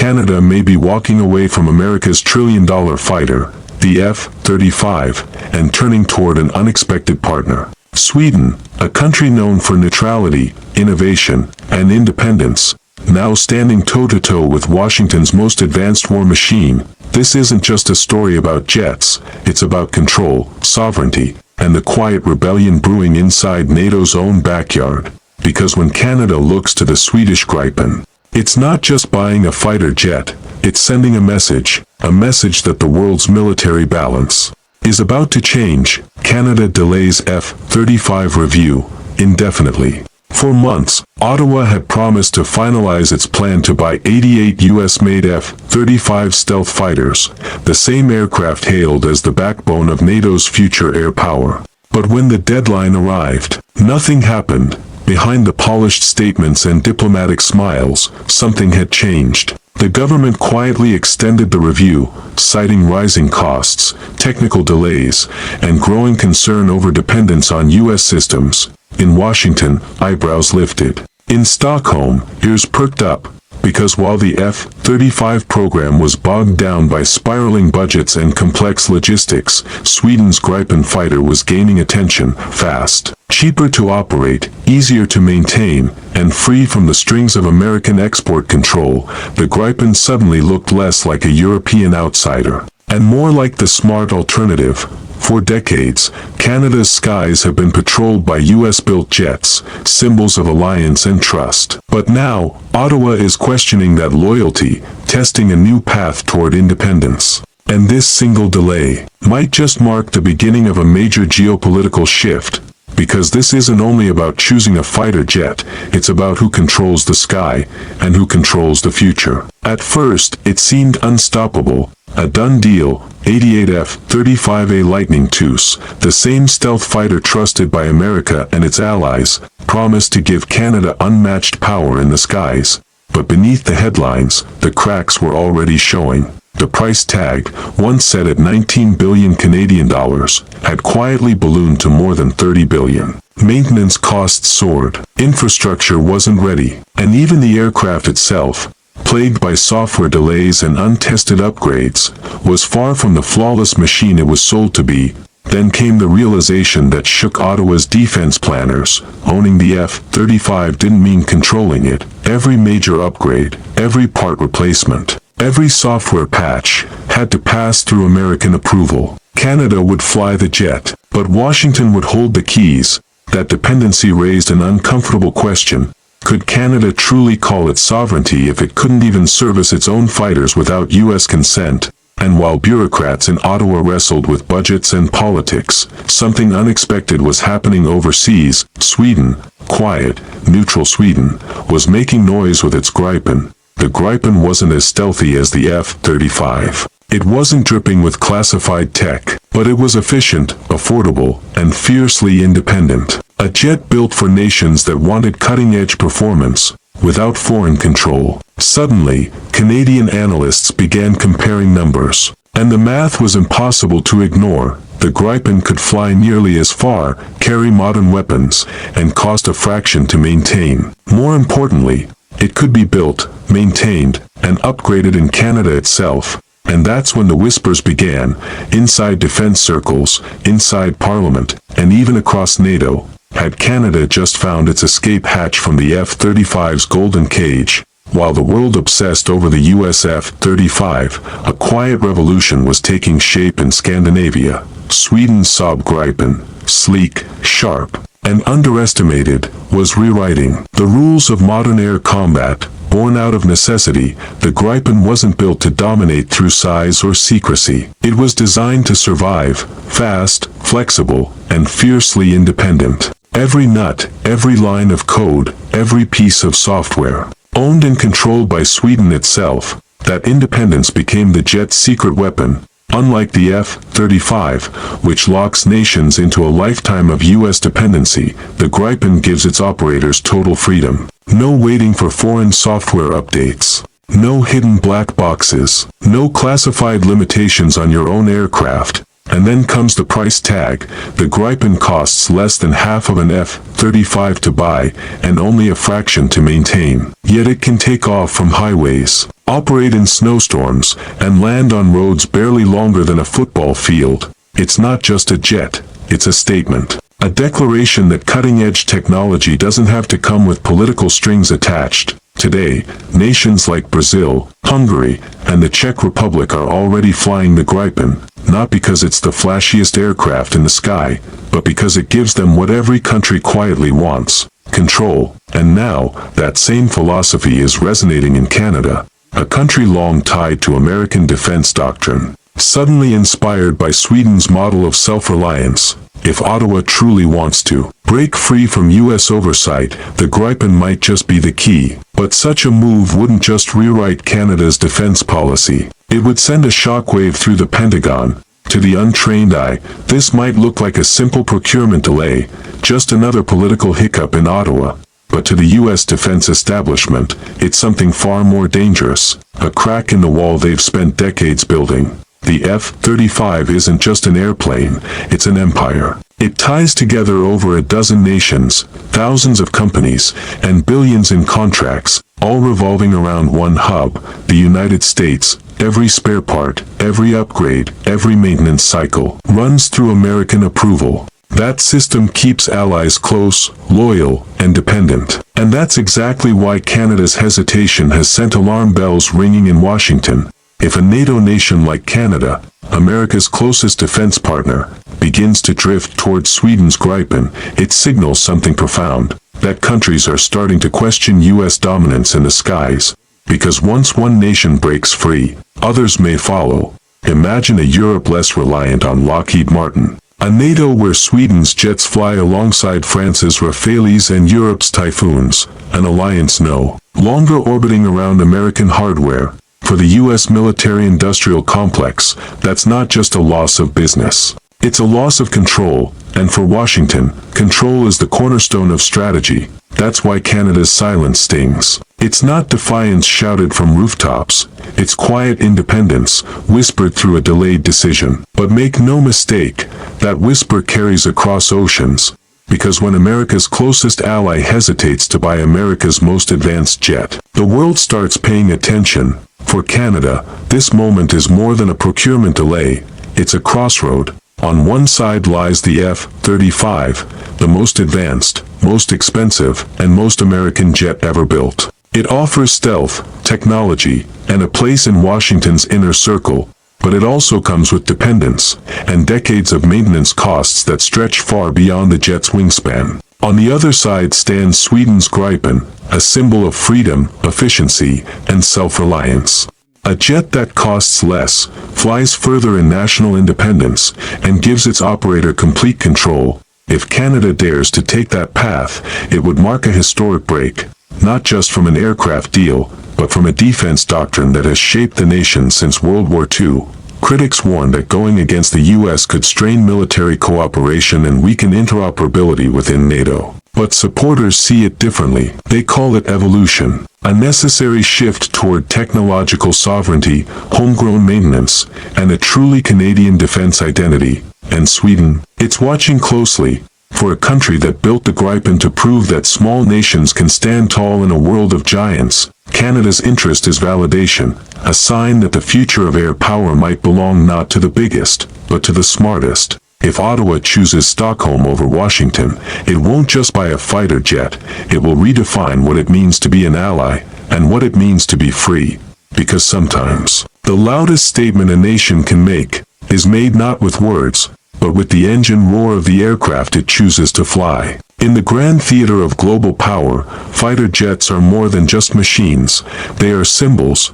Canada may be walking away from America's trillion-dollar fighter, the F-35, and turning toward an unexpected partner. Sweden, a country known for neutrality, innovation, and independence, now standing toe-to-toe with Washington's most advanced war machine. This isn't just a story about jets, it's about control, sovereignty, and the quiet rebellion brewing inside NATO's own backyard. Because when Canada looks to the Swedish Gripen, it's not just buying a fighter jet, it's sending a message that the world's military balance is about to change. Canada delays F-35 review indefinitely. For months, Ottawa had promised to finalize its plan to buy 88 US-made F-35 stealth fighters, the same aircraft hailed as the backbone of NATO's future air power. But when the deadline arrived, nothing happened. Behind the polished statements and diplomatic smiles, something had changed. The government quietly extended the review, citing rising costs, technical delays, and growing concern over dependence on U.S. systems. In Washington, eyebrows lifted. In Stockholm, ears perked up, because while the F-35 program was bogged down by spiraling budgets and complex logistics, Sweden's Gripen fighter was gaining attention, fast, cheaper to operate, easier to maintain, and free from the strings of American export control. The Gripen suddenly looked less like a European outsider, and more like the smart alternative. For decades, Canada's skies have been patrolled by US-built jets, symbols of alliance and trust. But now, Ottawa is questioning that loyalty, testing a new path toward independence. And this single delay might just mark the beginning of a major geopolitical shift, because this isn't only about choosing a fighter jet, it's about who controls the sky, and who controls the future. At first, it seemed unstoppable, a done deal. 88 F-35A Lightning IIs, the same stealth fighter trusted by America and its allies, promised to give Canada unmatched power in the skies. But beneath the headlines, the cracks were already showing. The price tag, once set at 19 billion Canadian dollars, had quietly ballooned to more than 30 billion. Maintenance costs soared. Infrastructure wasn't ready. And even the aircraft itself, plagued by software delays and untested upgrades, was far from the flawless machine it was sold to be. Then came the realization that shook Ottawa's defense planners. Owning the F-35 didn't mean controlling it. Every major upgrade, every part replacement, every software patch had to pass through American approval. Canada would fly the jet, but Washington would hold the keys. That dependency raised an uncomfortable question. Could Canada truly call it sovereignty if it couldn't even service its own fighters without U.S. consent? And while bureaucrats in Ottawa wrestled with budgets and politics, something unexpected was happening overseas. Sweden, quiet, neutral Sweden, was making noise with its Gripen. The Gripen wasn't as stealthy as the F-35. It wasn't dripping with classified tech, but it was efficient, affordable, and fiercely independent. A jet built for nations that wanted cutting-edge performance, without foreign control. Suddenly, Canadian analysts began comparing numbers. And the math was impossible to ignore. The Gripen could fly nearly as far, carry modern weapons, and cost a fraction to maintain. More importantly, it could be built, maintained, and upgraded in Canada itself. And that's when the whispers began, inside defense circles, inside Parliament, and even across NATO. Had Canada just found its escape hatch from the F-35's golden cage? While the world obsessed over the US F-35, a quiet revolution was taking shape in Scandinavia. Sweden's Saab Gripen, sleek, sharp, and underestimated, was rewriting the rules of modern air combat. Born out of necessity, the Gripen wasn't built to dominate through size or secrecy. It was designed to survive, fast, flexible, and fiercely independent. Every nut, every line of code, every piece of software, owned and controlled by Sweden itself. That independence became the jet's secret weapon. Unlike the F-35, which locks nations into a lifetime of U.S. dependency, the Gripen gives its operators total freedom. No waiting for foreign software updates. No hidden black boxes. No classified limitations on your own aircraft. And then comes the price tag. The Gripen costs less than half of an F-35 to buy, and only a fraction to maintain. Yet it can take off from highways, operate in snowstorms, and land on roads barely longer than a football field. It's not just a jet, it's a statement. A declaration that cutting-edge technology doesn't have to come with political strings attached. Today, nations like Brazil, Hungary, and the Czech Republic are already flying the Gripen, not because it's the flashiest aircraft in the sky, but because it gives them what every country quietly wants: control. And now, that same philosophy is resonating in Canada, a country long tied to American defense doctrine. Suddenly inspired by Sweden's model of self-reliance, if Ottawa truly wants to break free from U.S. oversight, the Gripen might just be the key. But such a move wouldn't just rewrite Canada's defense policy. It would send a shockwave through the Pentagon. To the untrained eye, this might look like a simple procurement delay, just another political hiccup in Ottawa. But to the U.S. defense establishment, it's something far more dangerous, a crack in the wall they've spent decades building. The F-35 isn't just an airplane, it's an empire. It ties together over a dozen nations, thousands of companies, and billions in contracts, all revolving around one hub, the United States. Every spare part, every upgrade, every maintenance cycle runs through American approval. That system keeps allies close, loyal, and dependent. And that's exactly why Canada's hesitation has sent alarm bells ringing in Washington. If a NATO nation like Canada, America's closest defense partner, begins to drift towards Sweden's Gripen, it signals something profound, that countries are starting to question U.S. dominance in the skies. Because once one nation breaks free, others may follow. Imagine a Europe less reliant on Lockheed Martin. A NATO where Sweden's jets fly alongside France's Rafales and Europe's Typhoons. An alliance no longer orbiting around American hardware. For the U.S. military-industrial complex, that's not just a loss of business. It's a loss of control, and for Washington, control is the cornerstone of strategy. That's why Canada's silence stings. It's not defiance shouted from rooftops. It's quiet independence, whispered through a delayed decision. But make no mistake, that whisper carries across oceans. Because when America's closest ally hesitates to buy America's most advanced jet, the world starts paying attention. For Canada, this moment is more than a procurement delay, it's a crossroad. On one side lies the F-35, the most advanced, most expensive, and most American jet ever built. It offers stealth, technology, and a place in Washington's inner circle, but it also comes with dependence, and decades of maintenance costs that stretch far beyond the jet's wingspan. On the other side stands Sweden's Gripen, a symbol of freedom, efficiency, and self-reliance. A jet that costs less, flies further in national independence, and gives its operator complete control. If Canada dares to take that path, it would mark a historic break, not just from an aircraft deal, but from a defense doctrine that has shaped the nation since World War II. Critics warn that going against the U.S. could strain military cooperation and weaken interoperability within NATO. But supporters see it differently. They call it evolution, a necessary shift toward technological sovereignty, homegrown maintenance, and a truly Canadian defense identity. And Sweden, it's watching closely. For a country that built the Gripen to prove that small nations can stand tall in a world of giants, Canada's interest is validation, a sign that the future of air power might belong not to the biggest, but to the smartest. If Ottawa chooses Stockholm over Washington, it won't just buy a fighter jet, it will redefine what it means to be an ally, and what it means to be free. Because sometimes, the loudest statement a nation can make, is made not with words, but with the engine roar of the aircraft it chooses to fly. In the grand theater of global power, fighter jets are more than just machines. They are symbols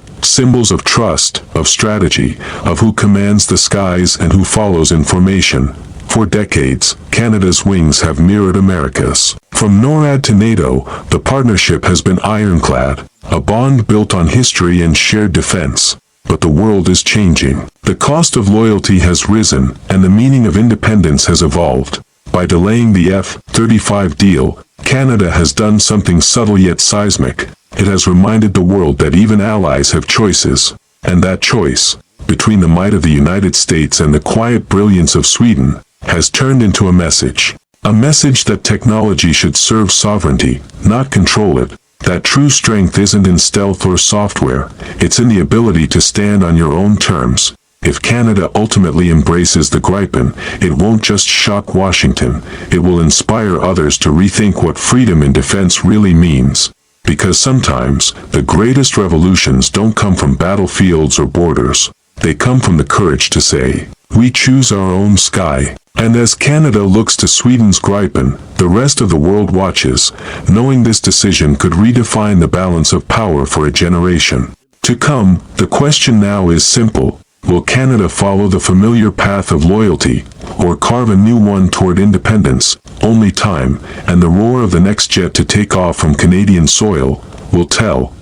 of trust, of strategy, of who commands the skies and who follows in formation. For decades, Canada's wings have mirrored America's. From NORAD to NATO, the partnership has been ironclad, a bond built on history and shared defense. But the world is changing. The cost of loyalty has risen, and the meaning of independence has evolved. By delaying the F-35 deal, Canada has done something subtle yet seismic. It has reminded the world that even allies have choices. And that choice, between the might of the United States and the quiet brilliance of Sweden, has turned into a message. A message that technology should serve sovereignty, not control it. That true strength isn't in stealth or software, it's in the ability to stand on your own terms. If Canada ultimately embraces the Gripen, it won't just shock Washington, it will inspire others to rethink what freedom in defense really means. Because sometimes, the greatest revolutions don't come from battlefields or borders. They come from the courage to say, we choose our own sky. And as Canada looks to Sweden's Gripen, the rest of the world watches, knowing this decision could redefine the balance of power for a generation to come. The question now is simple. Will Canada follow the familiar path of loyalty, or carve a new one toward independence? Only time, and the roar of the next jet to take off from Canadian soil, will tell.